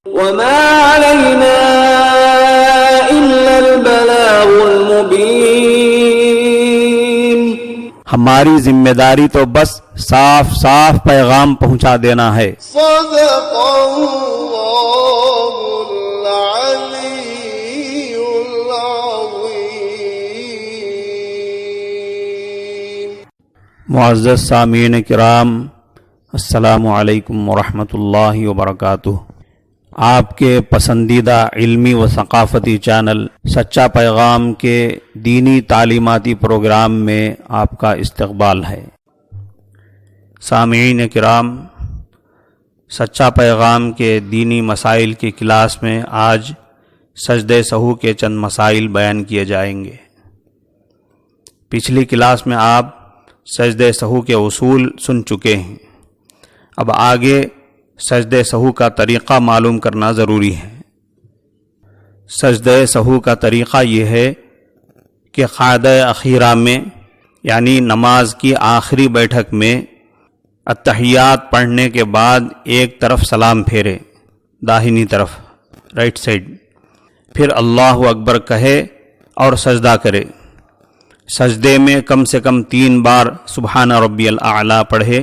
وما علينا إلا البلاغ المبين. ہماری ذمہ داری تو بس صاف صاف پیغام پہنچا دینا ہے. صدق اللہ العلی العظیم. معزز سامعین کرام، السلام علیکم ورحمۃ اللہ وبرکاتہ. آپ کے پسندیدہ علمی و ثقافتی چینل سچا پیغام کے دینی تعلیماتی پروگرام میں آپ کا استقبال ہے. سامعین کرام، سچا پیغام کے دینی مسائل کی کلاس میں آج سجدہ سہو کے چند مسائل بیان کیے جائیں گے. پچھلی کلاس میں آپ سجدہ سہو کے اصول سن چکے ہیں. اب آگے سجدہ سہو کا طریقہ معلوم کرنا ضروری ہے. سجدہ سہو کا طریقہ یہ ہے کہ قاعدہ اخیرہ میں یعنی نماز کی آخری بیٹھک میں التحیات پڑھنے کے بعد ایک طرف سلام پھیرے، داہنی طرف رائٹ سائڈ، پھر اللہ اکبر کہے اور سجدہ کرے. سجدے میں کم سے کم 3 بار سبحان ربی الاعلیٰ پڑھے،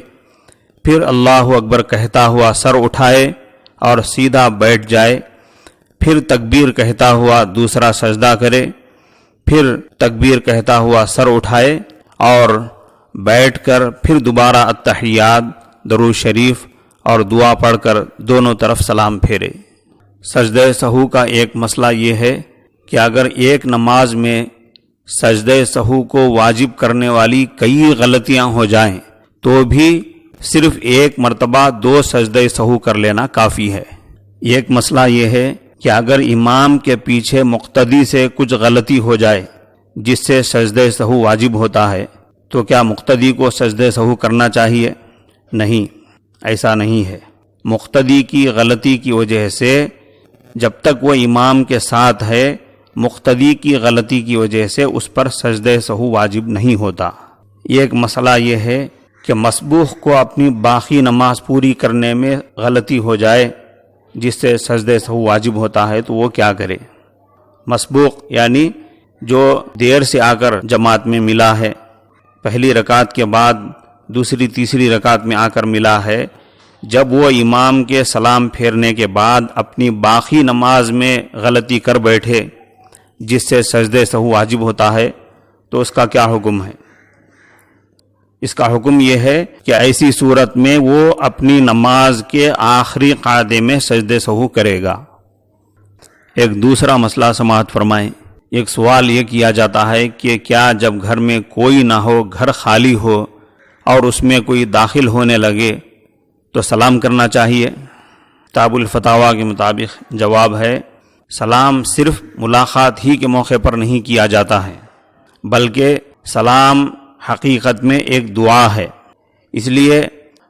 پھر اللہ اکبر کہتا ہوا سر اٹھائے اور سیدھا بیٹھ جائے، پھر تکبیر کہتا ہوا دوسرا سجدہ کرے، پھر تکبیر کہتا ہوا سر اٹھائے اور بیٹھ کر پھر دوبارہ التحیات، درود شریف اور دعا پڑھ کر دونوں طرف سلام پھیرے. سجدہ سہو کا ایک مسئلہ یہ ہے کہ اگر ایک نماز میں سجدہ سہو کو واجب کرنے والی کئی غلطیاں ہو جائیں تو بھی صرف ایک مرتبہ 2 سجدہ سہو کر لینا کافی ہے. ایک مسئلہ یہ ہے کہ اگر امام کے پیچھے مقتدی سے کچھ غلطی ہو جائے جس سے سجدہ سہو واجب ہوتا ہے تو کیا مقتدی کو سجدہ سہو کرنا چاہیے؟ نہیں، ایسا نہیں ہے. مقتدی کی غلطی کی وجہ سے جب تک وہ امام کے ساتھ ہے، مقتدی کی غلطی کی وجہ سے اس پر سجدہ سہو واجب نہیں ہوتا. ایک مسئلہ یہ ہے کہ مسبوق کو اپنی باقی نماز پوری کرنے میں غلطی ہو جائے جس سے سجدہ سہو واجب ہوتا ہے تو وہ کیا کرے؟ مسبوق یعنی جو دیر سے آ کر جماعت میں ملا ہے، پہلی رکعت کے بعد دوسری تیسری رکعت میں آ کر ملا ہے، جب وہ امام کے سلام پھیرنے کے بعد اپنی باقی نماز میں غلطی کر بیٹھے جس سے سجدہ سہو واجب ہوتا ہے تو اس کا کیا حکم ہے؟ اس کا حکم یہ ہے کہ ایسی صورت میں وہ اپنی نماز کے آخری قاعدے میں سجدہ سہو کرے گا. ایک دوسرا مسئلہ سماعت فرمائیں. ایک سوال یہ کیا جاتا ہے کہ کیا جب گھر میں کوئی نہ ہو، گھر خالی ہو اور اس میں کوئی داخل ہونے لگے تو سلام کرنا چاہیے؟ کتاب الفتاویٰ کے مطابق جواب ہے سلام صرف ملاقات ہی کے موقع پر نہیں کیا جاتا ہے، بلکہ سلام حقیقت میں ایک دعا ہے. اس لیے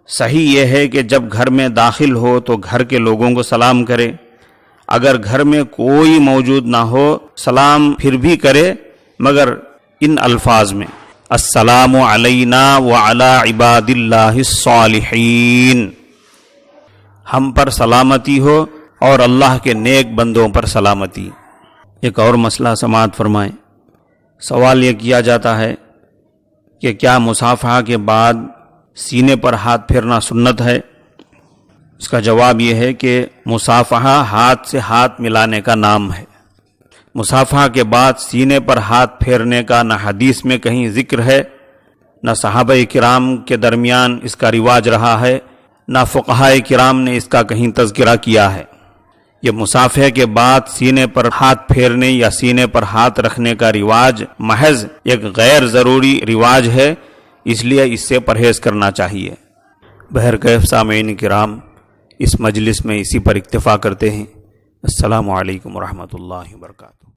صحیح یہ ہے کہ جب گھر میں داخل ہو تو گھر کے لوگوں کو سلام کرے. اگر گھر میں کوئی موجود نہ ہو سلام پھر بھی کرے، مگر ان الفاظ میں السلام علینا وعلی عباد اللہ الصالحین، ہم پر سلامتی ہو اور اللہ کے نیک بندوں پر سلامتی. ایک اور مسئلہ سماعت فرمائیں. سوال یہ کیا جاتا ہے کہ کیا مصافحہ کے بعد سینے پر ہاتھ پھیرنا سنت ہے؟ اس کا جواب یہ ہے کہ مصافحہ ہاتھ سے ہاتھ ملانے کا نام ہے. مصافحہ کے بعد سینے پر ہاتھ پھیرنے کا نہ حدیث میں کہیں ذکر ہے، نہ صحابہ کرام کے درمیان اس کا رواج رہا ہے، نہ فقہاء کرام نے اس کا کہیں تذکرہ کیا ہے. یہ مصافحہ کے بعد سینے پر ہاتھ پھیرنے یا سینے پر ہاتھ رکھنے کا رواج محض ایک غیر ضروری رواج ہے، اس لیے اس سے پرہیز کرنا چاہیے. بہرکیف سامعین کرام، اس مجلس میں اسی پر اکتفا کرتے ہیں. السلام علیکم ورحمۃ اللہ وبرکاتہ.